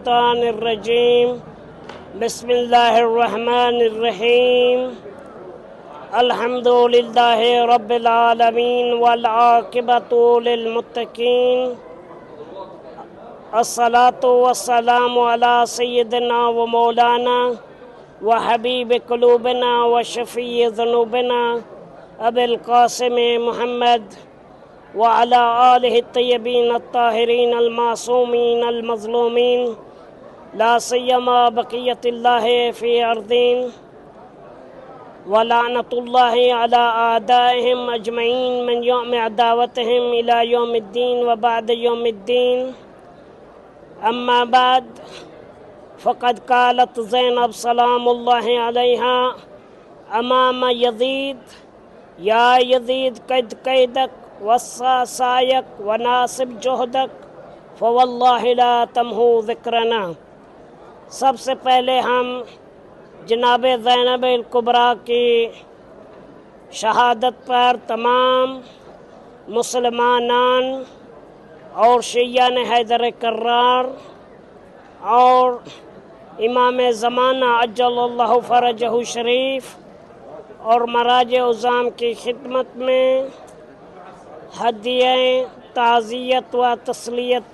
الشيطان الرجيم بسم الله الرحمن الرحيم الحمد لله رب العالمين والعاقبة للمتقين الصلاة والسلام على سيدنا ومولانا وحبيب قلوبنا وشفيع ذنوبنا أبي القاسم محمد وعلى آله الطيبين الطاهرين المعصومين المظلومين لا سيما بقية الله في أرضين ولعنة الله على أعدائهم أجمعين من يوم عداوتهم إلى يوم الدين وبعد يوم الدين. أما بعد، فقد قالت زينب سلام الله عليها أمام يزيد: يا يزيد قد قيدك وسع سعيك وناصب جهدك فوالله لا تمحو ذکرنا۔ سب سے پہلے ہم جناب زینب الکبریٰ کی شہادت پر تمام مسلمانان اور شیعہ حیدر کرار اور امام زمانہ عجل اللہ فرجہ شریف اور مراجع عظام کی خدمت میں ہدیہ تعزیت و تسلیت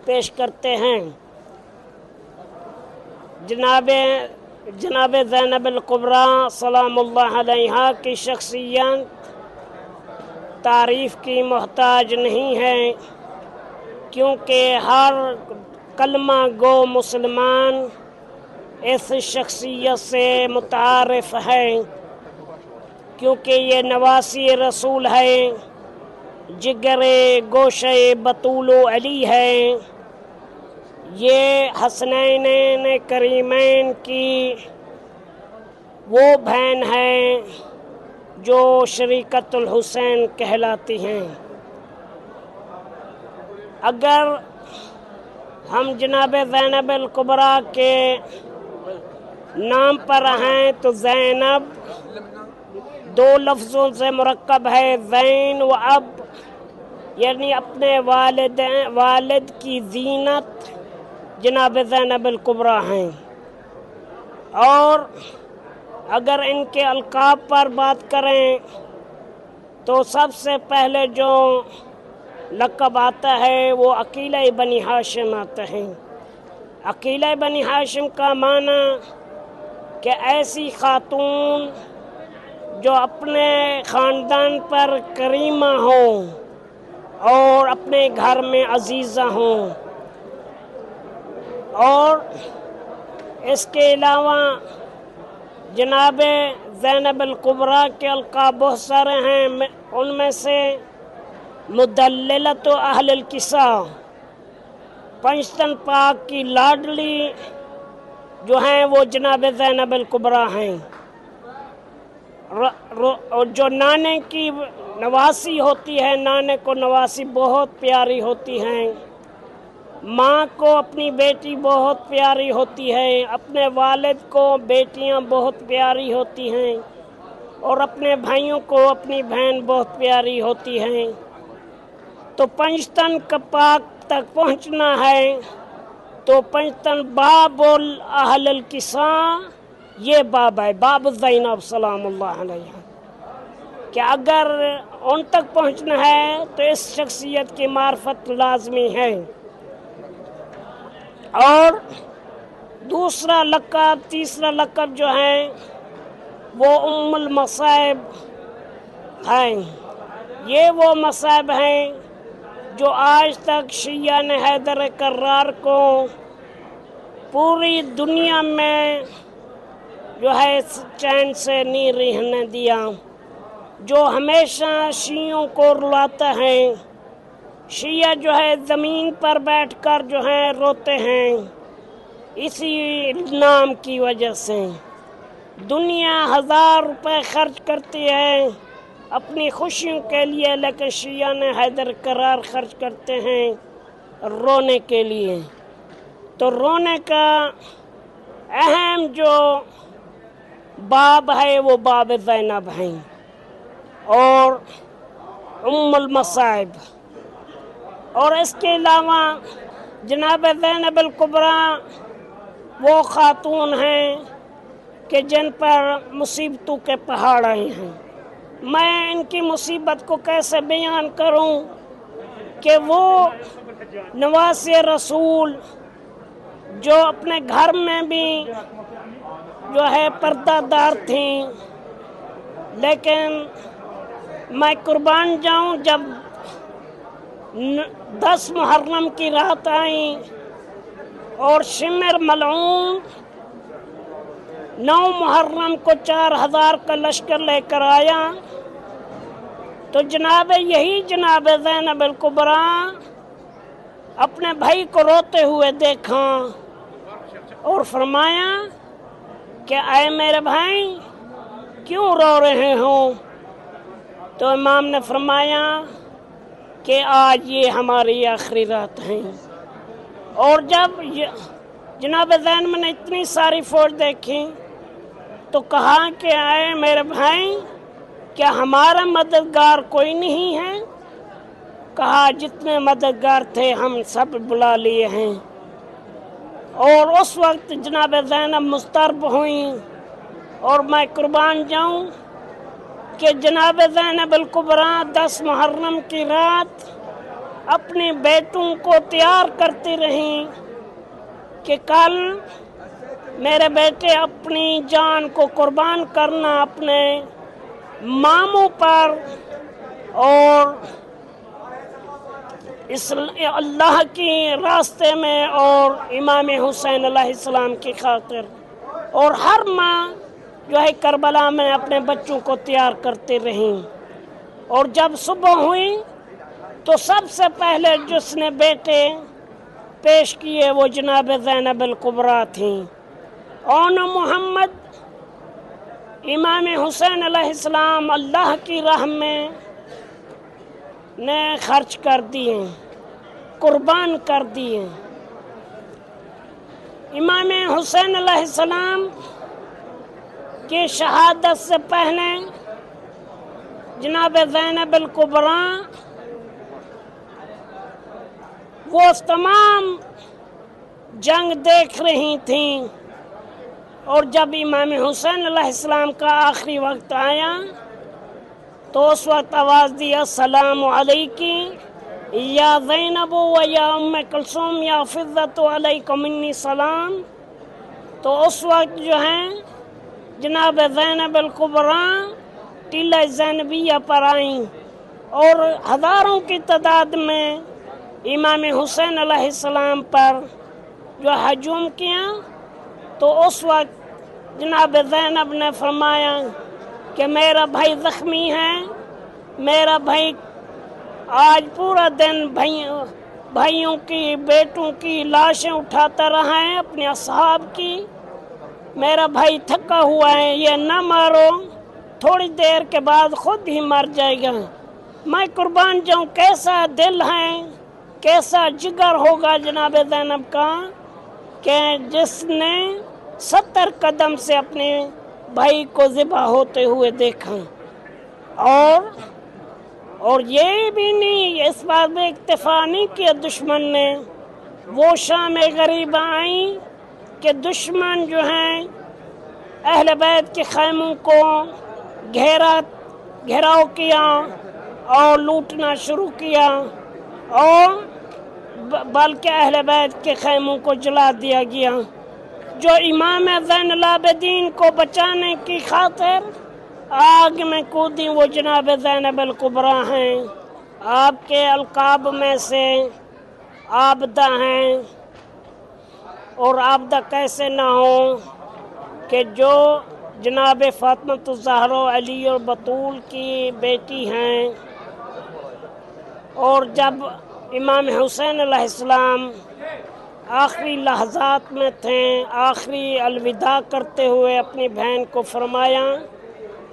پیش کرتے ہیں۔ جناب زینب الکبریٰ سلام اللہ علیہا کی شخصیت تعریف کی محتاج نہیں ہے، کیونکہ ہر کلمہ گو مسلمان اس شخصیت سے متعارف ہے، کیونکہ یہ نواسی رسول ہے، جگر گوشہ بطول و علی ہے، یہ حسنین کریمین کی وہ بہن ہے جو شریکت الحسین کہلاتی ہیں۔ اگر ہم جناب زینب الکبریٰ کے نام پر ہیں تو زینب دو لفظوں سے مرکب ہے، زین و اب، یعنی اپنے والد کی زینت جناب زینب الکبریٰ ہیں۔ اور اگر ان کے القاب پر بات کریں تو سب سے پہلے جو لقب آتا ہے وہ عقیلہ بنی ہاشم آتا ہے۔ عقیلہ بنی ہاشم کا معنی کہ ایسی خاتون جو اپنے خاندان پر کریمہ ہوں اور اپنے گھر میں عزیزہ ہوں۔ اور اس کے علاوہ جناب زینب الکبریٰ کے القاب بہت سارے ہیں، ان میں سے مدللۃ اہل الکساء، پنجتن پاک کی لاڈلی جو ہیں وہ جناب زینب الکبریٰ ہیں۔ جو نانے کی نواسی ہوتی ہے، نانے کو نواسی بہت پیاری ہوتی ہیں، ماں کو اپنی بیٹی بہت پیاری ہوتی ہے، اپنے والد کو بیٹیاں بہت پیاری ہوتی ہیں، اور اپنے بھائیوں کو اپنی بہن بہت پیاری ہوتی ہیں۔ تو پنجتن پاک تک پہنچنا ہے تو پنجتن باب اہل الکساء یہ باب ہے، باب زینب سلام اللہ علیہ، کہ اگر ان تک پہنچنا ہے تو اس شخصیت کی معرفت لازمی ہے۔ اور دوسرا لقب، تیسرا لقب جو ہے وہ ام المصائب ہیں۔ یہ وہ مصائب ہیں جو آج تک شیعہ حیدر کرار کو پوری دنیا میں جو ہے چین سے نہیں رہنے دیا، جو ہمیشہ شیعوں کو رلاتا ہے۔ شیعہ جو ہے زمین پر بیٹھ کر جو ہے روتے ہیں اسی نام کی وجہ سے۔ دنیا 1000 روپے خرچ کرتی ہے اپنی خوشیوں کے لیے، لیکن شیعہ حیدر کرار خرچ کرتے ہیں رونے کے لیے۔ تو رونے کا اہم جو باب ہے وہ باب زینب ہیں اور ام المصائب۔ اور اس کے علاوہ जनाब ज़ैनब अल-कुबरा वो खातून हैं कि जिन पर मुसीबतों के पहाड़ आए हैं। मैं इनकी मुसीबत को कैसे बयान करूं कि वो नवासे रसूल जो अपने घर में भी जो है पर्दादार थी, लेकिन मैं कुर्बान जाऊं जब 10 मुहर्रम की रात आई और शिमर मलऊन 9 मुहर्रम को 4000 का लश्कर लेकर आया, तो जनाब यही जनाब ज़ैनब अल-कुबरा अपने भाई को रोते हुए देखा और फरमाया कि आए मेरे भाई क्यों रो रहे हो? तो इमाम ने फरमाया कि आज ये हमारी आखिरी रात है। और जब जनाब ज़ैनब ने इतनी सारी फौज देखी तो कहा कि आए मेरे भाई क्या हमारा मददगार कोई नहीं है? कहा जितने मददगार थे हम सब बुला लिए हैं। और उस वक्त जनाब ज़ैनब मुस्तरब हुई और मैं कुर्बान जाऊं कि जनाब ज़ैनब अल-कुबरा 10 मुहर्रम की रात अपने बेटों को तैयार करती रहीं कि कल मेरे बेटे अपनी जान को कुर्बान करना अपने मामों पर और इस अल्लाह के रास्ते में और इमाम हुसैन अलैहिस्सलाम की खातिर। और हर माँ जो है करबला में अपने बच्चों को तैयार करती रहीं। और जब सुबह हुई तो सबसे पहले जिसने बेटे पेश किए वो जनाब ज़ैनब अल-कुबरा थी। और मोहम्मद इमाम हुसैन अलैहिस्सलाम अल्लाह की राह में ने खर्च कर दिए, कुर्बान कर दिए। इमाम हुसैन अलैहिस्सलाम की शहादत से पहले जनाब ज़ैनब अल-कुबरा वो तमाम जंग देख रही थीं। और जब इमाम हुसैन अलैहिस्सलाम का आखिरी वक्त आया तो उस वक्त आवाज़ दी अस्सलामु अलैकी या ज़ैनब व या उम्मे कुलसूम या फ़िज़्ज़तु अलैकुम मिन्नी सलाम। तो उस वक्त जो है जनाब ज़ैनब अल-कुबरा टीला ज़ैनबिया पर आईं और हज़ारों की तादाद में इमाम हुसैन अलैहिस्सलाम पर जो हजूम किया। तो उस वक्त जनाब ज़ैनब ने फरमाया कि मेरा भाई ज़ख्मी है, मेरा भाई आज पूरा दिन भाइयों की बेटों की लाशें उठाता रहा है अपने असहाब की, मेरा भाई थका हुआ है, ये न मारो, थोड़ी देर के बाद खुद ही मर जाएगा। मैं कुर्बान जाऊं कैसा दिल है, कैसा जिगर होगा जनाब ज़ैनब का कि जिसने 70 कदम से अपने भाई को ज़िबा होते हुए देखा। और ये भी नहीं, इस बात में इक्तफा नहीं किया दुश्मन ने। वो शाम गरीबा आई कि दुश्मन जो हैं अहले बैत के खैमों को घेराव किया और लूटना शुरू किया और बल्कि अहले बैत के खैमों को जला दिया गया। जो इमाम ज़ैनुल आबिदीन को बचाने की खातिर आग में कूदी वो जनाब ज़ैनब अल-कुबरा हैं। आपके अलकाब में से आबदा हैं, और आबदा कैसे ना हो कि जो जनाब फातिमा ज़हरा अली और बतूल की बेटी हैं। और जब इमाम हुसैन अलैहिस्सलाम आखिरी लहज़ात में थे, आखिरी अलविदा करते हुए अपनी बहन को फरमाया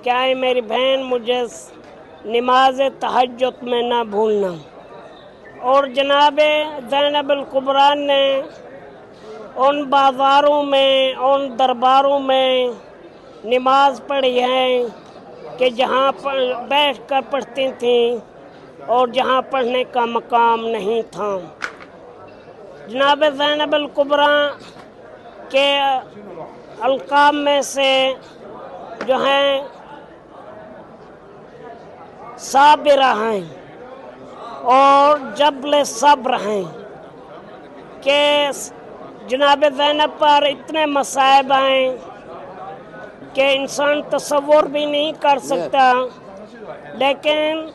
क्या है मेरी बहन, मुझे नमाज तहज्जुद में ना भूलना। और जनाब ज़ैनब अल-कुबरा ने उन बाज़ारों में, उन दरबारों में नमाज पढ़ी है कि जहाँ पर बैठ कर पढ़ती थीं और जहाँ पढ़ने का मकाम नहीं था। जनाब ज़ैनब अल-कुबरा के अलक़ाब में से जो हैं साबिरा हैं और जबल सब्र हैं कि जनाब ज़ैनब पर इतने मसाइब हैं कि इंसान तसव्वुर भी नहीं कर सकता, लेकिन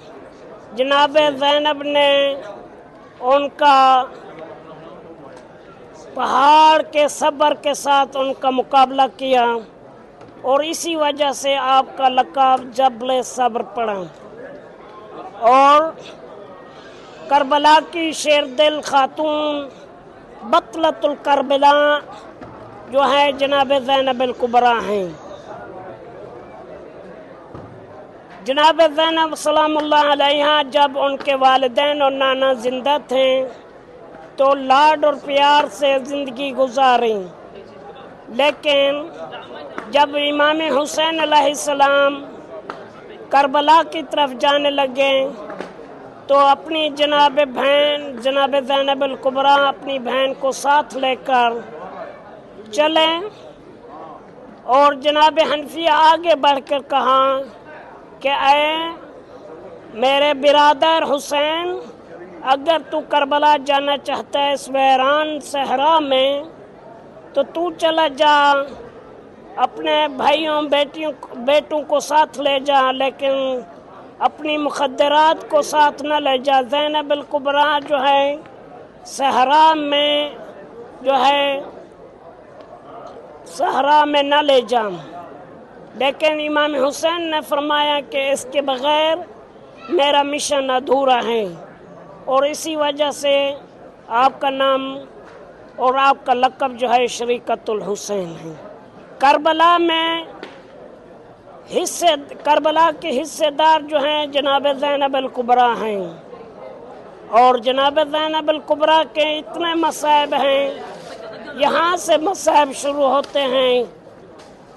जनाब ज़ैनब ने उनका पहाड़ के सब्र के साथ उनका मुकाबला किया और इसी वजह से आपका लक़ब जबल सब्र पड़ा। और करबला की शेर दिल खातून बतलतुल करबला जो है जनाब ज़ैनब अल-कुबरा हैं। जनाब ज़ैनब सलामुल्लाह अलैहा जब उनके वालिदैन और नाना जिंदा थे तो लाड और प्यार से ज़िंदगी गुजारी, लेकिन जब इमाम हुसैन अलैहिस्सलाम करबला की तरफ जाने लगे तो अपनी जनाब बहन जनाब ज़ैनब अल-कुबरा अपनी बहन को साथ लेकर चले और जनाब हनफिया आगे बढ़कर कहा कि ऐ मेरे बिरादर हुसैन, अगर तू करबला जाना चाहता है इस वीरान सहरा में तो तू चला जा, अपने भाइयों बेटों को साथ ले जा, लेकिन अपनी मुखद्दरात को साथ न ले जा। ज़ैनब अल-कुबरा जो है सहरा में जो है सहरा में न ले जा। लेकिन इमाम हुसैन ने फरमाया कि इसके बग़ैर मेरा मिशन अधूरा है और इसी वजह से आपका नाम और आपका लक़ब जो है शरीकतुल हुसैन है। करबला में करबला के हिस्सेदार जो हैं जनाब ज़ैनब अल-कुबरा हैं और जनाब ज़ैनब अल-कुबरा के इतने मसाइब हैं। यहाँ से मसाइब शुरू होते हैं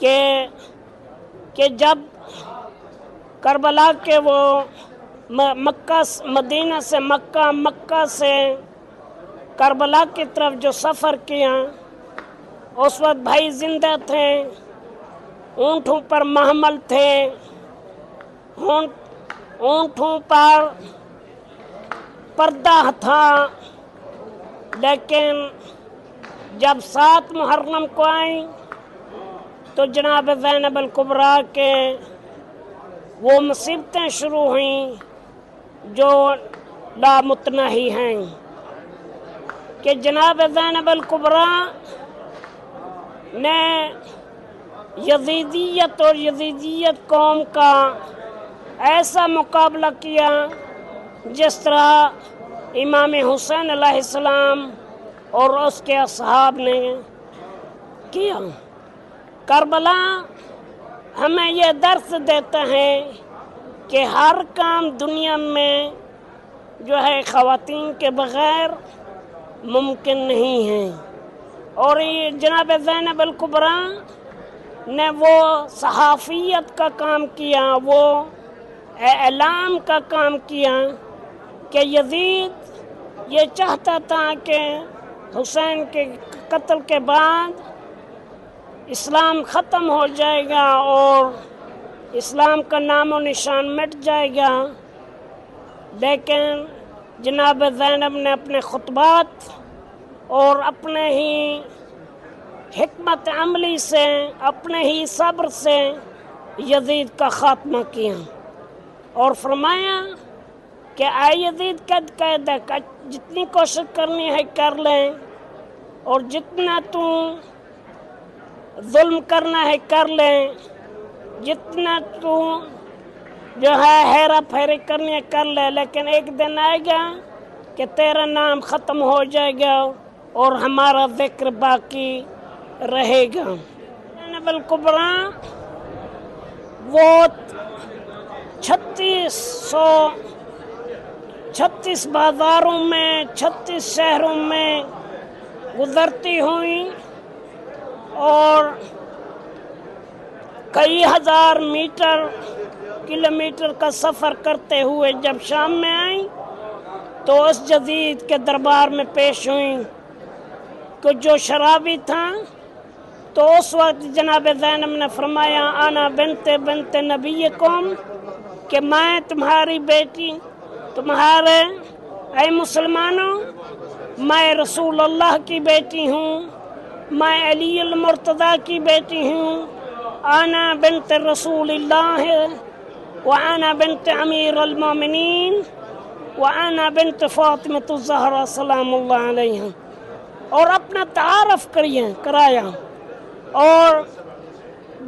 कि जब करबला के वो मदीना से मक्का से करबला की तरफ जो सफ़र किया, उस वक्त भाई जिंदा थे, ऊँटों पर महमल थे, ऊँटों पर पर्दा था, लेकिन जब 7 मुहर्रम को आई तो जनाब ज़ैनब अल-कुबरा के वो मुसीबतें शुरू हुईं जो लामुतनाही हैं कि जनाब ज़ैनब अल-कुबरा ने यज़ीदियत और यज़ीदियत कौम का ऐसा मुकाबला किया जिस तरह इमाम हुसैन अलैहिस्सलाम और उसके असहाब ने किया। करबला हमें यह दर्स देता है कि हर काम दुनिया में जो है ख़वातीन के बग़ैर मुमकिन नहीं है। और ये जनाब ज़ैनब अल-कुबरा ने वो सहाफ़ियत का काम किया, वो एलान का काम किया कि यज़ीद ये चाहता था कि हुसैन के कत्ल के बाद इस्लाम ख़त्म हो जाएगा और इस्लाम का नामो निशान मिट जाएगा, लेकिन जनाब ज़ैनब ने अपने खुतबात और अपने ही हिकमत अमली से, अपने ही सब्र से यज़ीद का ख़ात्मा किया और फरमाया कि आए यज़ीद कद कैद, जितनी कोशिश करनी है कर लें और जितना तू जुल्म करना है कर लें, जितना तू जो है हेरा फेरी करनी है कर ले, लेकिन एक दिन आएगा कि तेरा नाम ख़त्म हो जाएगा और हमारा ज़िक्र बाकी रहेगा। ज़ैनब अल-कुबरा वो 36 बाज़ारों में 36 शहरों में गुज़रती हुई और कई हज़ार किलोमीटर का सफ़र करते हुए जब शाम में आई तो उस यज़ीद के दरबार में पेश हुई کہ جو شرابی تھا تو اس وقت جناب زینب نے فرمایا انا بنت نبیکم کہ میں تمہاری بیٹی تمہارے اے مسلمانوں میں رسول اللہ کی بیٹی ہوں، میں علی المرتضیٰ کی بیٹی ہوں، انا بنت رسول اللہ وانا بنت امیر المومنین وانا بنت فاطمۃ الزہرا سلام اللہ علیہ، اور اپنا تعارف کرایا۔ اور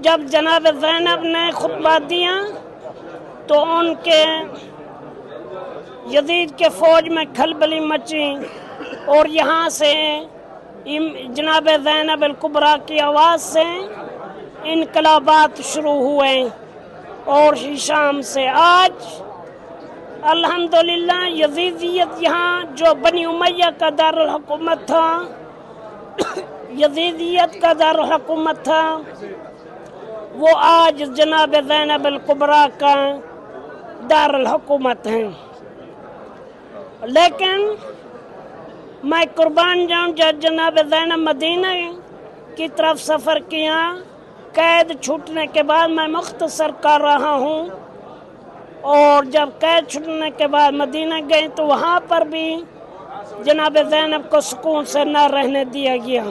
جب جناب زینب نے خطبہ دیا تو ان کے یزید کے فوج میں کھلبلی مچی، اور یہاں سے جناب زینب الکبریٰ کی آواز سے انقلابات شروع ہوئے، اور شام سے آج الحمدللہ یزیدیت یہاں جو بنی امیہ کا دارالحکومت تھا، یزیدیت کا دارالحکومت تھا، وہ آج جناب زینب الکبریٰ کا دارالحکومت ہے۔ لیکن میں قربان جاؤں جب جناب زینب مدینہ کی طرف سفر کیا، قید چھوٹنے کے بعد میں مختصر کر رہا ہوں، اور جب قید چھوٹنے کے بعد مدینہ گئے تو وہاں پر بھی جناب زینب کو سکون سے نہ رہنے دیا گیا،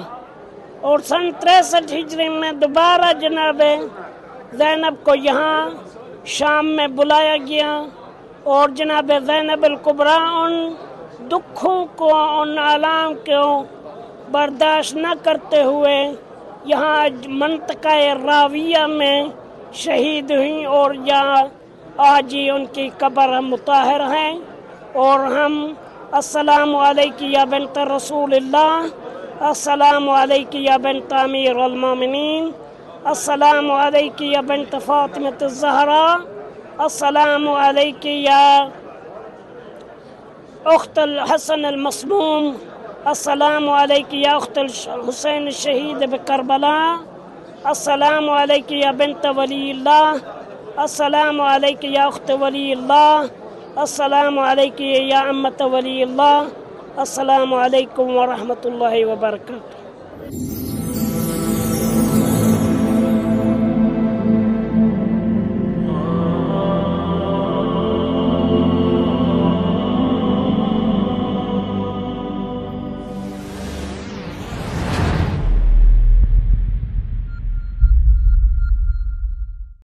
اور سن 63 ہجری میں دوبارہ جناب زینب کو یہاں شام میں بلایا گیا، اور جناب زینب الکبریٰ ان دکھوں کو، ان آلام کو برداشت نہ کرتے ہوئے یہاں منطقہ راویہ میں شہید ہوئیں، اور یہاں آج ہی ان کی قبر مطہر ہے۔ اور ہم السلام علیکی یا بنت رسول اللہ، السلام علیکی یا بنت امیر المومنین، السلام علیکی یا بنت فاطمۃ الزہرا، السلام علیکی یا اخت الحسن المصموم، السلام علیکی یا اخت الحسین الشہید بکربلا، السلام علیکی یا بنت ولی اللہ، السلام علیکی یا اخت ولی اللہ، السلام علیکی یا امت ولی اللہ، السلام علیکم ورحمۃ اللہ وبرکاتہ۔